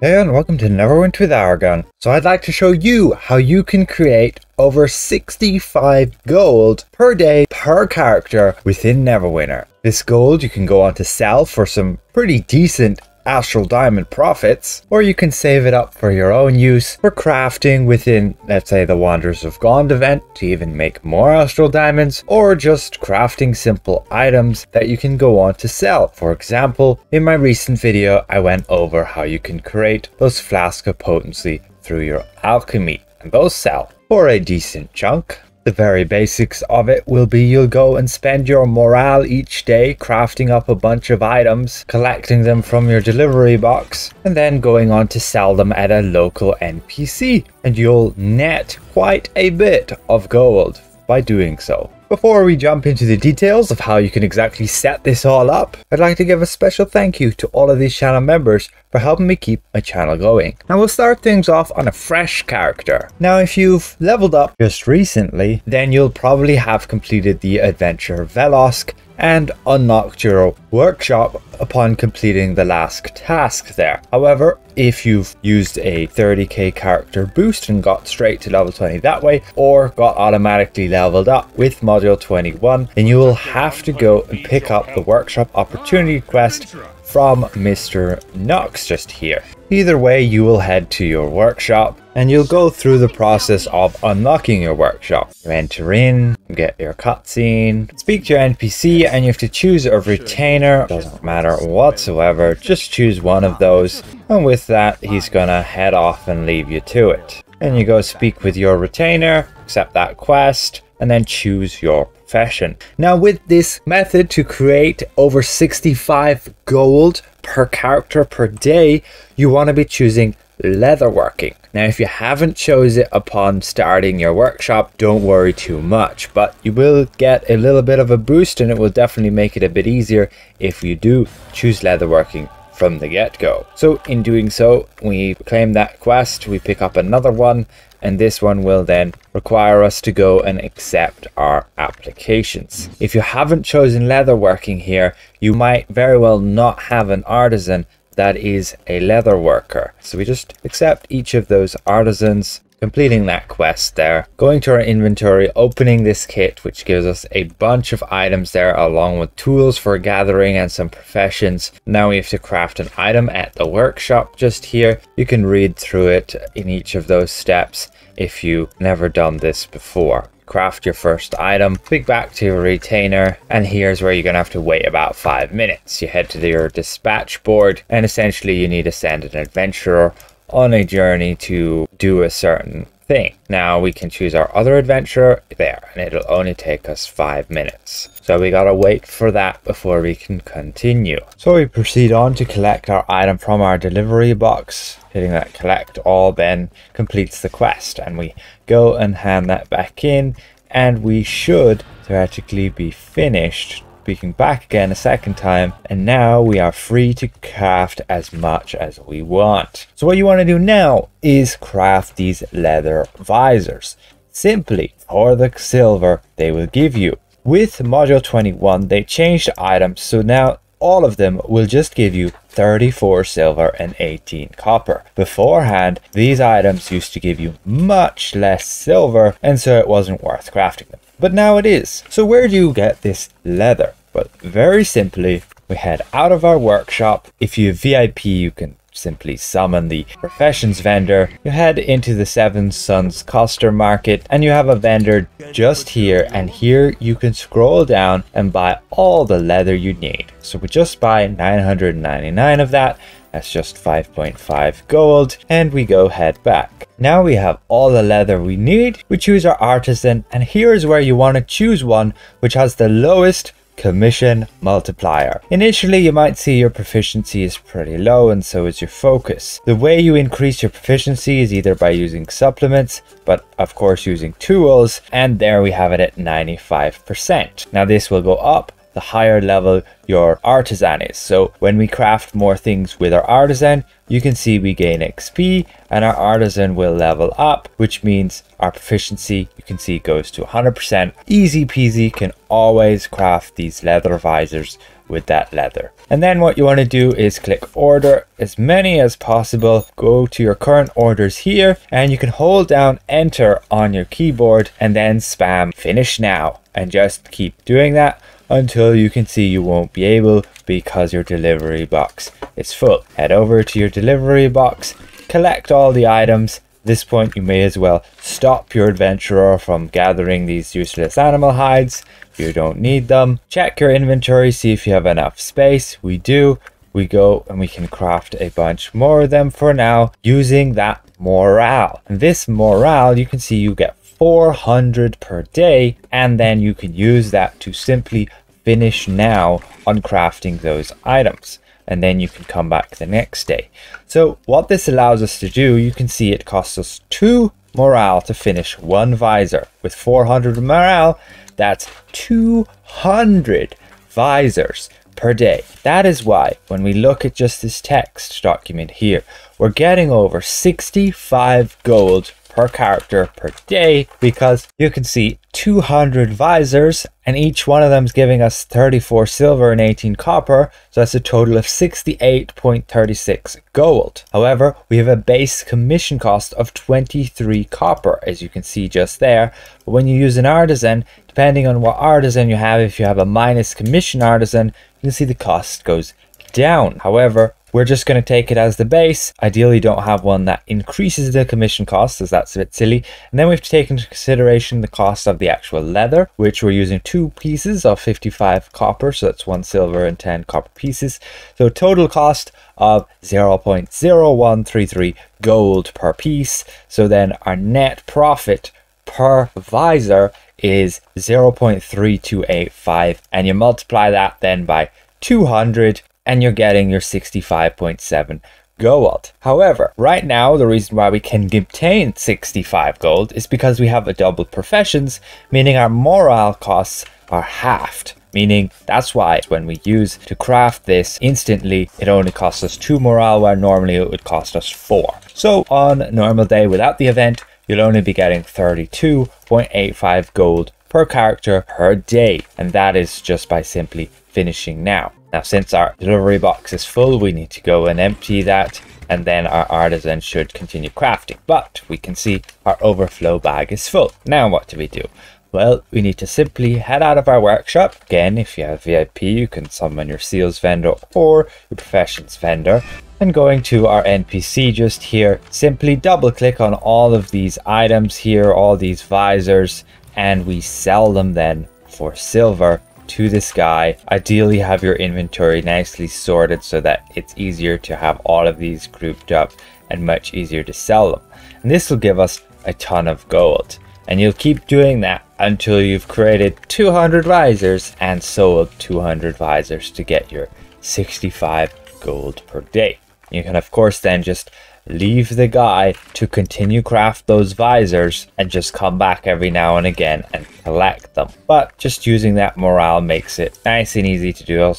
Hey and welcome to Neverwinter with Aragon. So I'd like to show you how you can create over 65 gold per day per character within Neverwinter. This gold you can go on to sell for some pretty decent astral diamond profits, or you can save it up for your own use for crafting within, let's say, the Wanderers of Gond event to even make more astral diamonds, or just crafting simple items that you can go on to sell. For example, in my recent video I went over how you can create those flasks of potency through your alchemy, and those sell for a decent chunk. The very basics of it will be you'll go and spend your morale each day crafting up a bunch of items, collecting them from your delivery box, and then going on to sell them at a local NPC. And you'll net quite a bit of gold by doing so. Before we jump into the details of how you can exactly set this all up, I'd like to give a special thank you to all of these channel members for helping me keep my channel going. Now we'll start things off on a fresh character. Now if you've leveled up just recently, then you'll probably have completed the adventure Velosk and unlocked your workshop upon completing the last task there. However, if you've used a 30k character boost and got straight to level 20 that way, or got automatically leveled up with module 21, then you will have to go and pick up the workshop opportunity quest from Mr. Nux just here. Either way, you will head to your workshop and you'll go through the process of unlocking your workshop. You enter in, get your cutscene, speak to your NPC, and you have to choose a retainer. Doesn't matter whatsoever, just choose one of those, and with that he's gonna head off and leave you to it. And you go speak with your retainer, accept that quest, and then choose your profession. Now with this method to create over 65 gold per character per day, you want to be choosing Leatherworking. Now if you haven't chose it upon starting your workshop, don't worry too much, but you will get a little bit of a boost, and it will definitely make it a bit easier if you do choose Leatherworking from the get-go. So in doing so, we claim that quest, we pick up another one, and this one will then require us to go and accept our applications. If you haven't chosen Leatherworking here, you might very well not have an artisan that is a leather worker. So we just accept each of those artisans, completing that quest there, going to our inventory, opening this kit, which gives us a bunch of items there along with tools for gathering and some professions. Now we have to craft an item at the workshop just here. You can read through it in each of those steps if you've never done this before. Craft your first item, pick back to your retainer, and here's where you're gonna have to wait about 5 minutes. You head to your dispatch board, and essentially you need to send an adventurer on a journey to do a certain thing. Now we can choose our other adventurer there, and it'll only take us 5 minutes. So we gotta wait for that before we can continue. So we proceed on to collect our item from our delivery box. Hitting that collect all then completes the quest, and we go and hand that back in, and we should theoretically be finished. Speaking back again a second time, and now we are free to craft as much as we want. So what you want to do now is craft these leather visors. Simply for the silver they will give you. With module 21 they changed items, so now all of them will just give you 34 silver and 18 copper. Beforehand, these items used to give you much less silver, and so it wasn't worth crafting them. But now it is. So where do you get this leather? Well, very simply, we head out of our workshop. If you have VIP, you can simply summon the professions vendor. You head into the Seven Suns Coster Market, and you have a vendor just here, and here you can scroll down and buy all the leather you need. So we just buy 999 of that. That's just 5.5 gold, and we go head back. Now we have all the leather we need. We choose our artisan, and here's where you want to choose one which has the lowest commission multiplier. Initially you might see your proficiency is pretty low, and so is your focus. The way you increase your proficiency is either by using supplements, but of course using tools, and there we have it at 95%. Now this will go up the higher level your artisan is. So when we craft more things with our artisan, you can see we gain XP, and our artisan will level up, which means our proficiency, you can see, goes to 100%. Easy peasy, can always craft these leather visors with that leather. And then what you want to do is click order as many as possible. Go to your current orders here and you can hold down enter on your keyboard and then spam finish now, and just keep doing that until you can see you won't be able because your delivery box is full. Head over to your delivery box, collect all the items. At this point you may as well stop your adventurer from gathering these useless animal hides. You don't need them. Check your inventory, see if you have enough space. We do. We go and we can craft a bunch more of them for now using that morale. And this morale, you can see you get 400 per day, and then you can use that to simply finish now on crafting those items, and then you can come back the next day. So what this allows us to do, you can see it costs us 2 morale to finish 1 visor. With 400 morale, that's 200 visors per day. That is why when we look at just this text document here, we're getting over 65 gold per character per day, because you can see 200 visors and each one of them is giving us 34 silver and 18 copper, so that's a total of 68.36 gold. However, we have a base commission cost of 23 copper, as you can see just there. But when you use an artisan, depending on what artisan you have, if you have a minus commission artisan, you can see the cost goes down. However, we're just going to take it as the base. Ideally, don't have one that increases the commission cost, as that's a bit silly. And then we have to take into consideration the cost of the actual leather, which we're using 2 pieces of 55 copper. So that's 1 silver and 10 copper pieces. So total cost of 0.0133 gold per piece. So then our net profit per visor is 0.3285. And you multiply that then by 200. And you're getting your 65.7 gold. However, right now, the reason why we can obtain 65 gold is because we have a double professions, meaning our morale costs are halved. Meaning that's why when we use to craft this instantly, it only costs us 2 morale, where normally it would cost us 4. So on a normal day without the event, you'll only be getting 32.85 gold per character per day. And that is just by simply finishing now. Now, since our delivery box is full, we need to go and empty that, and then our artisan should continue crafting. But we can see our overflow bag is full. Now what do we do? Well, we need to simply head out of our workshop. Again, if you have VIP, you can summon your seals vendor or your professions vendor. And going to our NPC just here, simply double click on all of these items here, all these visors, and we sell them then for silver to this guy. Ideally have your inventory nicely sorted so that it's easier to have all of these grouped up and much easier to sell them. And this will give us a ton of gold. And you'll keep doing that until you've created 200 visors and sold 200 visors to get your 65 gold per day. You can of course then just leave the guy to continue craft those visors and just come back every now and again and collect them. But just using that morale makes it nice and easy to do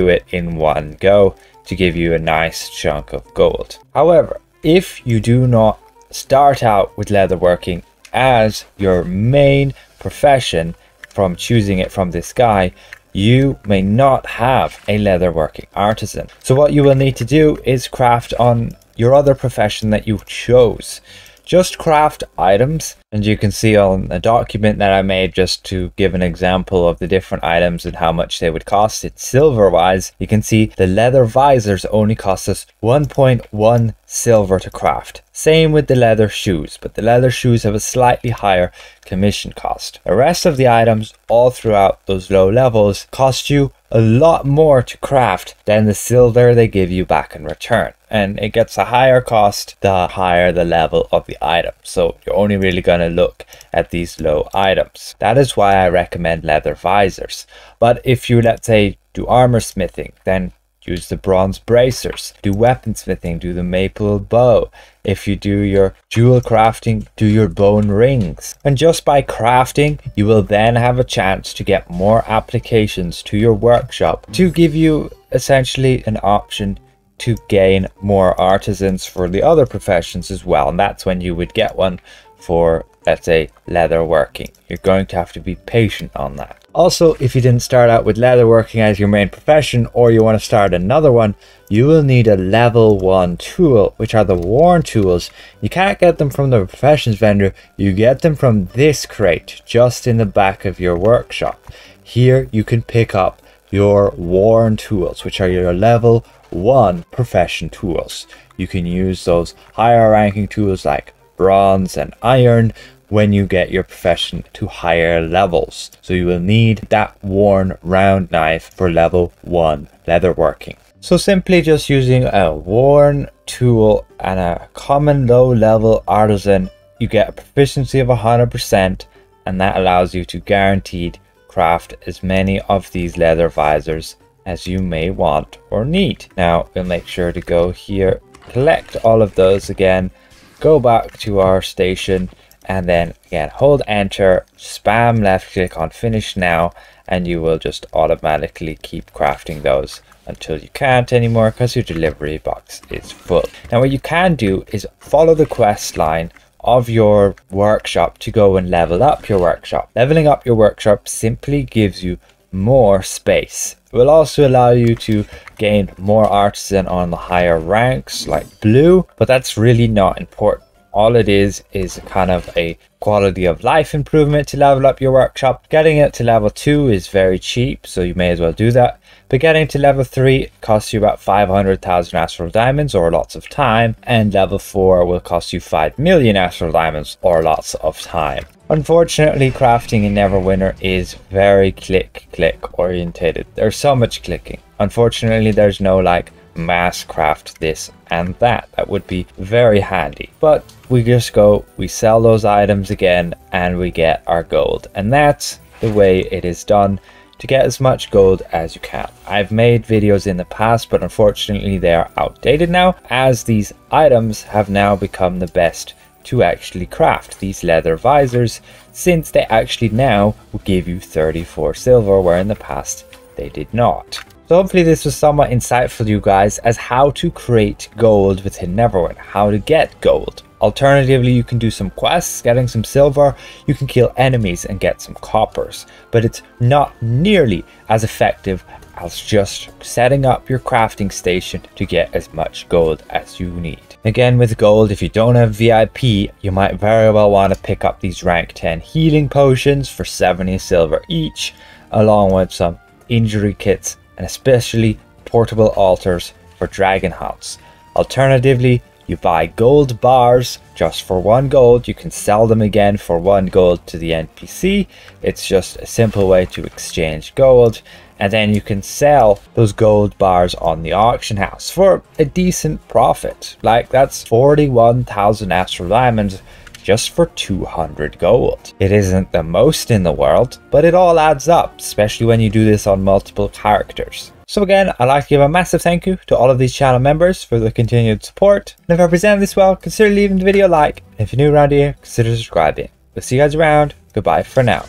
it in one go to give you a nice chunk of gold. However, if you do not start out with leatherworking as your main profession from choosing it from this guy, you may not have a leatherworking artisan. So what you will need to do is craft on your other profession that you chose. Just craft items, and you can see on a document that I made just to give an example of the different items and how much they would cost. It's silver wise, you can see the leather visors only cost us 1.1 silver to craft. Same with the leather shoes, but the leather shoes have a slightly higher commission cost. The rest of the items all throughout those low levels cost you a lot more to craft than the silver they give you back in return. And it gets a higher cost the higher the level of the item. So you're only really going to look at these low items. That is why I recommend leather visors. But if you, let's say, do armor smithing, then use the bronze bracers. Do weaponsmithing, do the maple bow. If you do your jewel crafting, do your bone rings. And just by crafting, you will then have a chance to get more applications to your workshop to give you essentially an option to gain more artisans for the other professions as well. And that's when you would get one for, let's say, leatherworking. You're going to have to be patient on that. Also, if you didn't start out with leatherworking as your main profession, or you want to start another one, you will need a level 1 tool, which are the worn tools. You can't get them from the professions vendor, you get them from this crate just in the back of your workshop. Here you can pick up your worn tools, which are your level 1 profession tools. You can use those higher ranking tools like bronze and iron when you get your profession to higher levels. So you will need that worn round knife for level 1 leatherworking. So simply just using a worn tool and a common low level artisan, you get a proficiency of 100%, and that allows you to guaranteed craft as many of these leather visors as you may want or need. Now we'll make sure to go here, collect all of those again, go back to our station, and then again hold enter, spam left click on finish now, and you will just automatically keep crafting those until you can't anymore because your delivery box is full. Now what you can do is follow the quest line of your workshop to go and level up your workshop. Leveling up your workshop simply gives you more space. It will also allow you to gain more artisan on the higher ranks like blue, but that's really not important. All it is kind of a quality of life improvement to level up your workshop. Getting it to level 2 is very cheap, so you may as well do that. But getting to level 3 costs you about 500,000 astral diamonds or lots of time, and level 4 will cost you 5 million astral diamonds or lots of time. Unfortunately, crafting in Neverwinter is very click orientated. There's so much clicking. Unfortunately, there's no like mass craft this and that. That would be very handy, but we just go, we sell those items again, and we get our gold, and that's the way it is done to get as much gold as you can. I've made videos in the past, but unfortunately they are outdated now, as these items have now become the best to actually craft, these leather visors, since they actually now will give you 34 silver, where in the past they did not. So hopefully this was somewhat insightful to you guys as how to create gold within Neverwinter, how to get gold. Alternatively, you can do some quests, getting some silver, you can kill enemies and get some coppers, but it's not nearly as effective as just setting up your crafting station to get as much gold as you need. Again, with gold, if you don't have VIP, you might very well want to pick up these rank 10 healing potions for 70 silver each, along with some injury kits and especially portable altars for dragon hunts. Alternatively, you buy gold bars just for 1 gold. You can sell them again for 1 gold to the NPC. It's just a simple way to exchange gold, and then you can sell those gold bars on the auction house for a decent profit. Like that's 41,000 astral diamonds just for 200 gold. It isn't the most in the world, but it all adds up, especially when you do this on multiple characters. So again, I'd like to give a massive thank you to all of these channel members for the continued support. And if I presented this well, consider leaving the video a like. And if you're new around here, consider subscribing. We'll see you guys around. Goodbye for now.